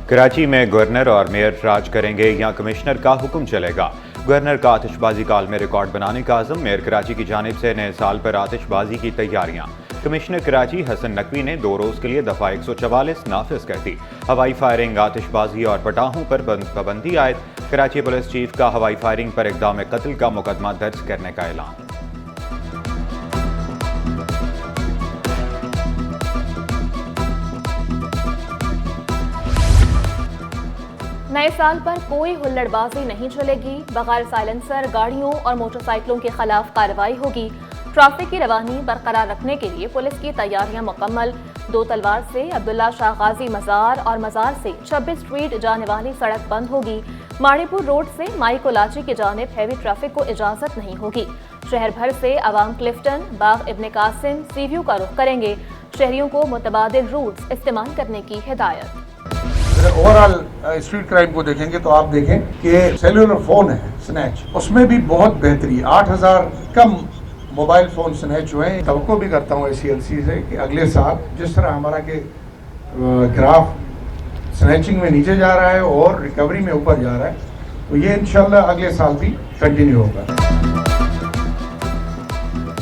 कराची में गवर्नर और मेयर राज करेंगे या कमिश्नर का हुक्म चलेगा। गवर्नर का आतिशबाजी काल में रिकॉर्ड बनाने का आज़म। मेयर कराची की जानिब से नए साल पर आतिशबाजी की तैयारियां। कमिश्नर कराची हसन नकवी ने 2 रोज़ के लिए दफ़ा 144 नाफिज कर दी। हवाई फायरिंग, आतिशबाजी और पटाखों पर पाबंदी आयद। कराची पुलिस चीफ का हवाई फायरिंग पर इक़दाम कत्ल का मुकदमा दर्ज करने का ऐलान। नए साल पर कोई हुल्लड़बाजी नहीं चलेगी। बगैर साइलेंसर गाड़ियों और मोटरसाइकिलों के खिलाफ कार्रवाई होगी। ट्रैफिक की रवानी बरकरार रखने के लिए पुलिस की तैयारियां मुकम्मल। 2 तलवार से अब्दुल्ला शाह गाजी मज़ार और मज़ार से 26 स्ट्रीट जाने वाली सड़क बंद होगी। माड़ीपुर रोड से माई कोलाची की जानिब हैवी ट्रैफिक को इजाजत नहीं होगी। शहर भर से अवाम क्लिफ्टन, बाग इब्ने कासिम, सीव्यू का रुख करेंगे। शहरियों को मुतबादिल रूट्स इस्तेमाल करने की हिदायत। ओवरऑल स्ट्रीट क्राइम को देखेंगे तो आप देखें कि सेलुलर फोन है स्नैच, उसमें भी बहुत बेहतरी, 8000 कम मोबाइल फोन स्नैच हुए हैं। तवक्को भी करता हूँ ACLC से कि अगले साल जिस तरह हमारा के ग्राफ स्नैचिंग में नीचे जा रहा है और रिकवरी में ऊपर जा रहा है, तो ये इंशाल्लाह अगले साल भी कंटिन्यू होगा।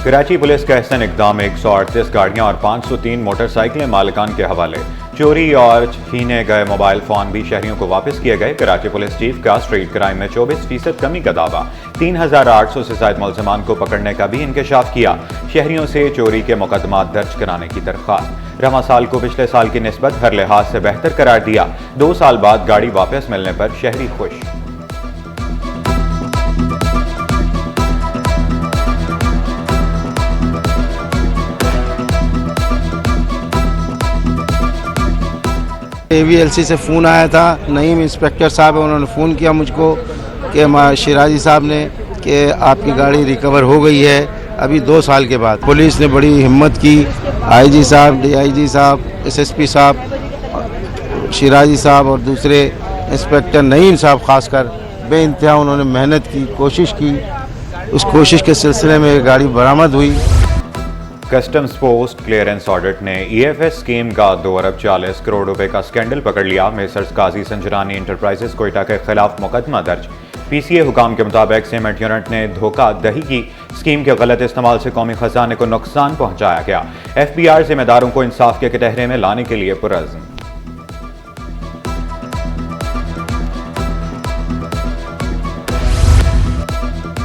कराची पुलिस का एहसन इक़दाम 138 गाड़ियां और 503 मोटरसाइकिलें मालिकान के हवाले। चोरी और छीने गए मोबाइल फ़ोन भी शहरियों को वापस किए गए। कराची पुलिस चीफ का स्ट्रीट क्राइम में 24% कमी का दावा। 3800 से ज़ायद मुलज़मान को पकड़ने का भी इंकशाफ किया। शहरियों से चोरी के मुकदमा दर्ज कराने की दरख्वास्त। रवा साल को पिछले साल की निस्बत हर लिहाज से बेहतर करार दिया। 2 साल बाद गाड़ी वापस मिलने पर शहरी खुश। AVLC से फ़ोन आया था, नईम इंस्पेक्टर साहब है, उन्होंने फ़ोन किया मुझको कि शिराजी साहब ने कि आपकी गाड़ी रिकवर हो गई है अभी 2 साल के बाद। पुलिस ने बड़ी हिम्मत की, IG साहब, DIG साहब, SSP साहब, शिराजी साहब और दूसरे इंस्पेक्टर नईम साहब खासकर बेइंतहा उन्होंने मेहनत की, कोशिश की। उस कोशिश के सिलसिले में ये गाड़ी बरामद हुई। कस्टम्स पोस्ट क्लियरेंस ऑडिट ने EFS स्कीम का 2 अरब 40 करोड़ रुपए का स्कैंडल पकड़ लिया। मेसर्स काजी संजरानी इंटरप्राइजेस कोयटा के खिलाफ मुकदमा दर्ज। PCA हुकाम के मुताबिक सीमेंट यूनिट ने धोखा दही की। स्कीम के गलत इस्तेमाल से कौमी खजाने को नुकसान पहुंचाया गया। FBR जिम्मेदारों को इंसाफ के कटहरे में लाने के लिए पुरअज़्म।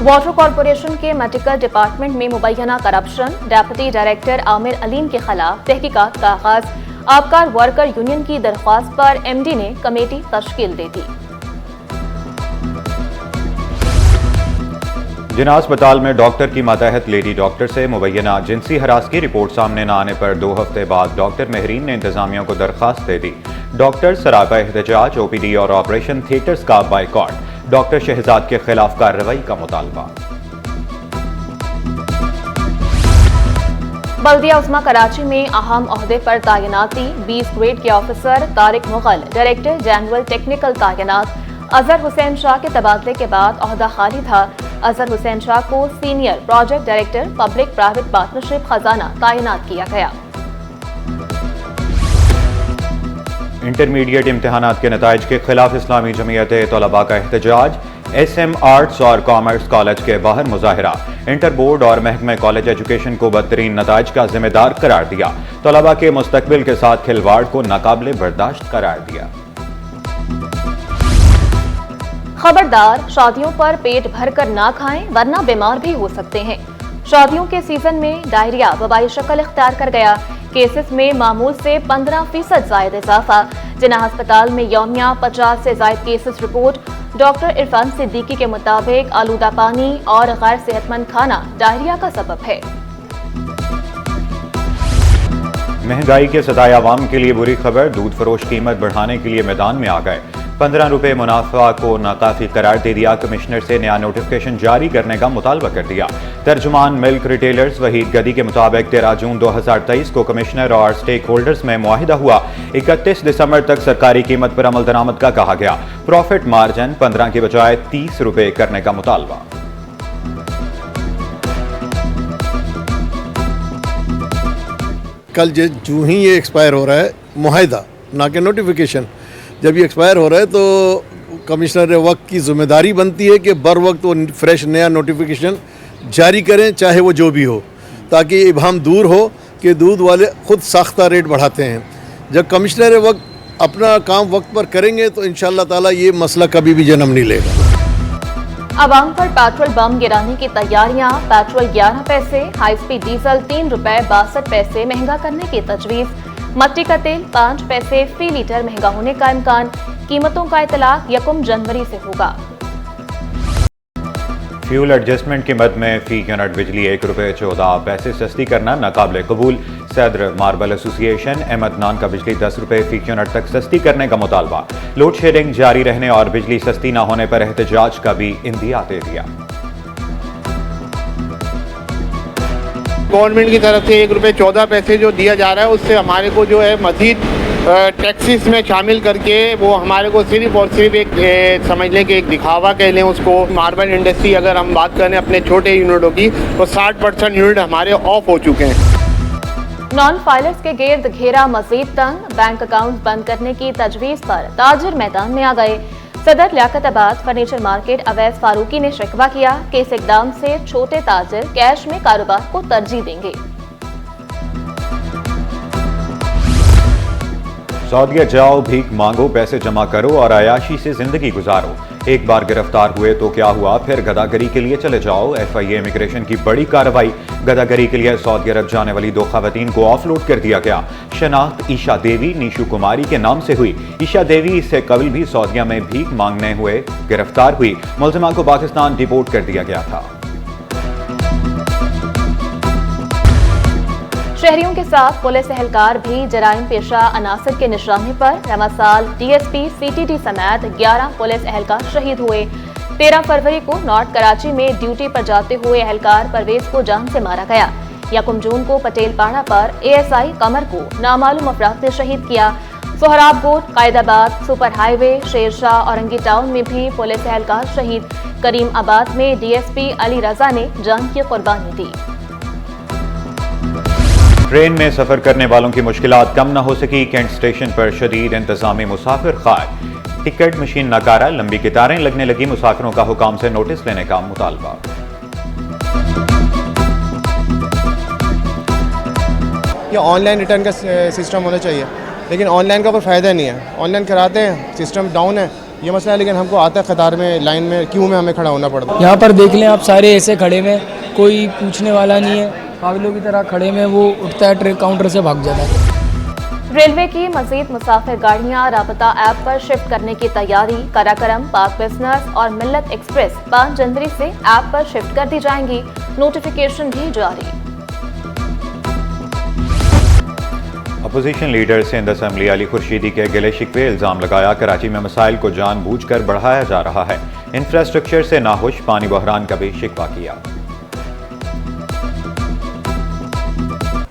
वाटर कॉरपोरेशन के मेडिकल डिपार्टमेंट में मुबैना corruption, deputy director Aamir Aleem के खिलाफ तहकीकात का आगाज। आबकार वर्कर यूनियन की दरख्वास्त पर MD ने कमेटी तश्कील दे दी। जिना अस्पताल में डॉक्टर की मातहत लेडी डॉक्टर से मुबैना जिनसी हरास की रिपोर्ट सामने न आने पर 2 हफ्ते बाद डॉक्टर महरीन ने इंतजामिया को दरख्वास्त दे दी। डॉक्टर सरापा एहतजाज, OPD और ऑपरेशन थिएटर्स का बाइकॉट। डॉक्टर शहजाद के खिलाफ कार्रवाई का मुतालबा। बल्दिया उस्मा कराची में अहम ओहदे पर तैनाती। 20 ग्रेड के officer Tariq Mughal director general technical तैनात। अजहर हुसैन शाह के तबादले के बाद ओहदा खाली था। अजहर हुसैन शाह को senior project director public private partnership खजाना तैनात किया गया। इंटरमीडिएट इम्तिहानात के नताइज के खिलाफ इस्लामी जमीयत तलबा का एहतजाज। SM आर्ट्स और कॉमर्स कॉलेज के बाहर मुजाहिरा। इंटर बोर्ड और महकमे कॉलेज एजुकेशन को बदतरीन नताइज का जिम्मेदार करार दिया। तलबा के मुस्तकबिल के साथ खिलवाड़ को नाकाबिले बर्दाश्त करार दिया। खबरदार, शादियों पर पेट भरकर ना खाएं वरना बीमार भी हो सकते हैं। शादियों के सीजन में डायरिया वबाई शक्ल इख्तियार कर गया। केसेस में मामूल से 15% जायद इजाफा। जिना अस्पताल में यौमिया 50 से जायद cases report. Doctor Irfan Siddiqui के मुताबिक आलूदा पानी और गैर सेहतमंद खाना डायरिया का सबब है। महंगाई के सताए आवाम के लिए बुरी खबर। दूध फरोश कीमत बढ़ाने के लिए मैदान में आ गए। 15 रुपए मुनाफा को नाकाफी करार दे दिया। कमिश्नर से नया नोटिफिकेशन जारी करने का मुतालबा कर दिया। तर्जुमान मिल्क रिटेलर्स वहीद गदी के मुताबिक 13 जून 2023 को कमिश्नर और स्टेक होल्डर्स में मुआहिदा हुआ। 31 दिसंबर तक सरकारी कीमत पर अमल दरामद का कहा गया। प्रॉफिट मार्जिन 15 की बजाय 30 रुपए करने का मुतालबा। कल जो ही ये एक्सपायर हो रहा है मुआहिदा, ना कि नोटिफिकेशन, जब ये एक्सपायर हो रहा है तो कमिश्नर वक्त की जिम्मेदारी बनती है कि बर वक्त वो फ्रेश नया नोटिफिकेशन जारी करें, चाहे वो जो भी हो, ताकि इबहम दूर हो कि दूध वाले खुद साख्ता रेट बढ़ाते हैं। जब कमिश्नर वक्त अपना काम वक्त पर करेंगे तो इंशाअल्लाह ताला ये मसला कभी भी जन्म नहीं लेगा। अवाम पर पेट्रोल बम गिराने की तैयारियां, पेट्रोल 11 पैसे, हाई स्पीड डीजल 3 रुपए 62 पैसे महंगा करने की तजवीज़, मट्टी का तेल 5 पैसे फी लीटर महंगा होने का इम्कान, कीमतों का इतलाक 1 जनवरी से होगा। फ्यूल एडजस्टमेंट की मद में फी यूनिट बिजली 1 रुपये 14 पैसे सस्ती करना नाकाबिले कबूल। सदर मार्बल एसोसिएशन अहमद नान का बिजली 10 रुपये फी यूनिट तक सस्ती करने का मुतालबा। लोड शेडिंग जारी रहने और बिजली सस्ती न होने पर एहतजाज का भी इंदिया दे दिया। गवर्नमेंट की तरफ से 1 रुपये 14 पैसे जो दिया जा रहा है उससे हमारे को जो है मजीद टैक्सीज में शामिल करके वो हमारे को सिर्फ और सिर्फ एक समझ लें कि एक दिखावा कह लें उसको। मार्बल इंडस्ट्री अगर हम बात करें अपने छोटे यूनिटों की तो 60% यूनिट हमारे ऑफ हो चुके हैं। नॉन फाइलर्स के गिर्द घेरा मजीद तंग, बैंक अकाउंट बंद करने की तजवीज़ पर ताजिर मैदान में आ गए। सदर लियाकताबाद फर्नीचर मार्केट अवैस फारूकी ने शिकवा किया कि इस इकदाम से छोटे ताजिर कैश में कारोबार को तरजीह देंगे। सऊदीया जाओ, भीख मांगो, पैसे जमा करो और अयाशी से जिंदगी गुजारो। एक बार गिरफ्तार हुए तो क्या हुआ, फिर गदागरी के लिए चले जाओ। FIA इमिग्रेशन की बड़ी कार्रवाई, गदागरी के लिए सऊदी अरब जाने वाली 2 खवातीन को ऑफलोड कर दिया गया। शनाख्त ईशा देवी नीशू कुमारी के नाम से हुई। ईशा देवी इससे कबल भी सऊदीया में भीख मांगने हुए गिरफ्तार हुई। मुलजिमा को पाकिस्तान डिपोर्ट कर दिया गया था। शहरियों के साथ पुलिस एहलकार भी जराइम पेशा अनासर के निशाने पर। रवा साल DSP CTD समेत 11 पुलिस एहलकार शहीद हुए। 13 फरवरी को नॉर्थ कराची में ड्यूटी पर जाते हुए एहलकार परवेज को जान से मारा गया। 1 जून को पटेलपाड़ा पर ASI कमर को नामालूम अफराद ने शहीद किया। Sohrab Goth, Qaidabad, super highway, Shershah, Orangi town में भी पुलिस एहलकार शहीद। करीम आबाद में DSP अली रजा ने जान की कुर्बानी दी। ट्रेन में सफर करने वालों की मुश्किलात कम न हो सकी। कैंट स्टेशन पर शदीद इंतजामी मुसाफिर खार। टिकट मशीन नकारा, लंबी कतारें लगने लगी। मुसाफिरों का हुकाम से नोटिस लेने का मुतालबा। ये ऑनलाइन रिटर्न का सिस्टम होना चाहिए, लेकिन ऑनलाइन का कोई फ़ायदा नहीं है। ऑनलाइन कराते हैं, सिस्टम डाउन है, ये मसला है। लेकिन हमको आता है कतार में, लाइन में, क्यू में हमें खड़ा होना पड़ता है। यहाँ पर देख लें आप, सारे ऐसे खड़े में, कोई पूछने वाला नहीं है। पागलों की तरह खड़े में वो उठता है, काउंटर से भाग जाता है। रेलवे की मजीद मुसाफिर गाड़ियां राबता ऐप पर शिफ्ट करने की तैयारी। कराकरम, पाक बिजनेस और मिल्लत एक्सप्रेस 5 जनवरी से ऐप पर शिफ्ट कर दी जाएंगी। नोटिफिकेशन भी जारी। Opposition leader Sindh assembly Ali Khurshidi के गिले शिकवे, इल्जाम लगाया कराची में मसाइल को जानबूझकर बढ़ाया जा रहा है। इंफ्रास्ट्रक्चर से नाखुश, पानी बहरान का भी शिकवा किया।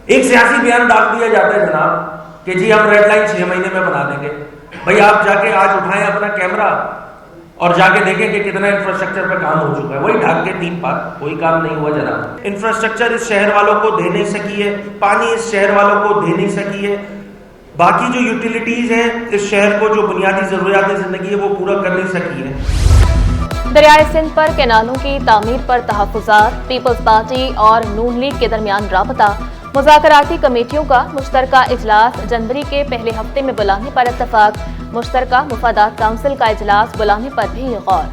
एक सियासी बयान डाल दिया जाता है जनाब कि जी हम रेड लाइन 6 महीने में बना देंगे। भाई आप जाके आज उठाएं अपना कैमरा और जाके देखें कि कितना इंफ्रास्ट्रक्चर पे काम हो चुका है। वही ढाक के 3 पात, कोई काम नहीं हुआ जनाब। इंफ्रास्ट्रक्चर इस शहर वालों को दे नहीं सकी है, पानी इस शहर वालों को दे नहीं सकी है, बाकी जो यूटिलिटीज हैं इस शहर को, जो बुनियादी जरूरियात जिंदगी है वो पूरा कर नहीं सकी है। दरियाए सिंध पर कैनालों की तामीर पर तहफ़्फ़ुज़ात। पीपल्स पार्टी और नून लीग के दरमियान राबता। मुज़ाकराती कमेटियों का मुश्तरका इजलास जनवरी के पहले हफ्ते में बुलाने पर इत्तफाक। मुश्तरका मुफादात काउंसिल का इजलास बुलाने पर भी गौर।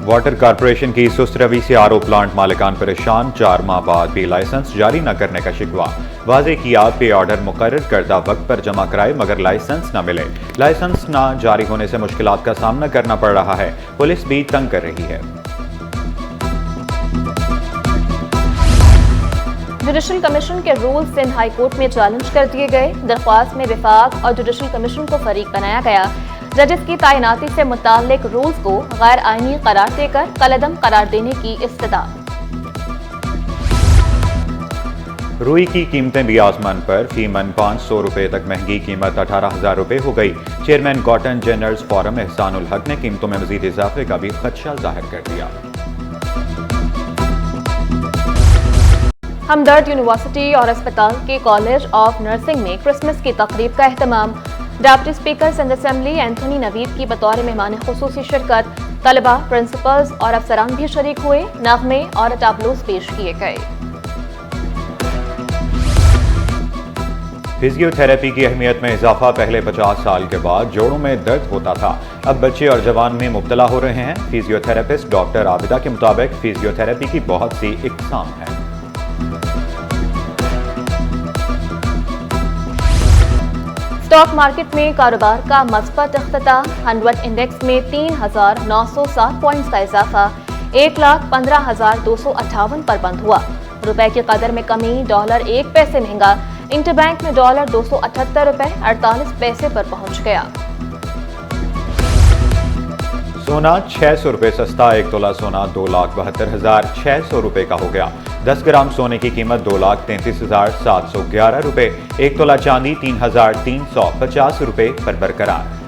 वाटर कारपोरेशन की सुस्त रवि से RO प्लांट मालिकान परेशान। 4 माह बाद भी लाइसेंस जारी न करने का शिकवा। वाज़े किया पे ऑर्डर मुकर्रर करदा वक्त पर जमा कराए मगर लाइसेंस न मिले। लाइसेंस न जारी होने से मुश्किलात का सामना करना पड़ रहा है। पुलिस भी तंग कर रही है। जुडिशल कमीशन के रूल सिंध हाई कोर्ट में चैलेंज कर दिए गए। दरख्वास्त में विफाक और जुडिशल कमीशन को फरीक बनाया गया। जजेस की तैनाती से मुताल्लिक रूल्स को गैर आईनी करार देकर कलअदम करार देने की इस्तदा। रुई की कीमतें भी आसमान पर। फी मन 500 रुपए तक महंगी कीमत 18,000 रुपए हो गई। Chairman cotton generals forum Ehsanul हक ने कीमतों में मजीद इजाफे का भी खदशा जाहिर कर दिया। हमदर्द यूनिवर्सिटी और अस्पताल के कॉलेज ऑफ नर्सिंग में क्रिसमस की तकरीब का एहतमाम। Deputy speaker Sindh assembly Anthony Naveed की बतौर मेहमान खुसूसी शिरकत। तलबा, प्रिंसिपल्स और अफसरान भी शरीक हुए। नगमे और टैबलोस पेश किए गए। फिजियोथेरेपी की अहमियत में इजाफा। पहले 50 साल के बाद जोड़ों में दर्द होता था, अब बच्चे और जवान में मुब्तला हो रहे हैं। फिजियोथेरेपिस्ट डॉक्टर आबिदा के मुताबिक फिजियोथेरेपी की बहुत सी इकसाम हैं। स्टॉक मार्केट में कारोबार का मस्बत इख्तिताम। 100 इंडेक्स में 3,907 पॉइंट्स का इजाफा 1,15,258 पर बंद हुआ। रुपए की कदर में कमी, डॉलर 1 पैसे महंगा। इंटरबैंक में डॉलर 278 रुपए 48 पैसे पर पहुंच गया। सोना 600 रुपए सस्ता। 1 तोला सोना 2,72,600 रुपए का हो गया। 10 ग्राम सोने की कीमत 2,33,711 रुपए। 1 तोला चांदी 3,350 रुपए पर बरकरार।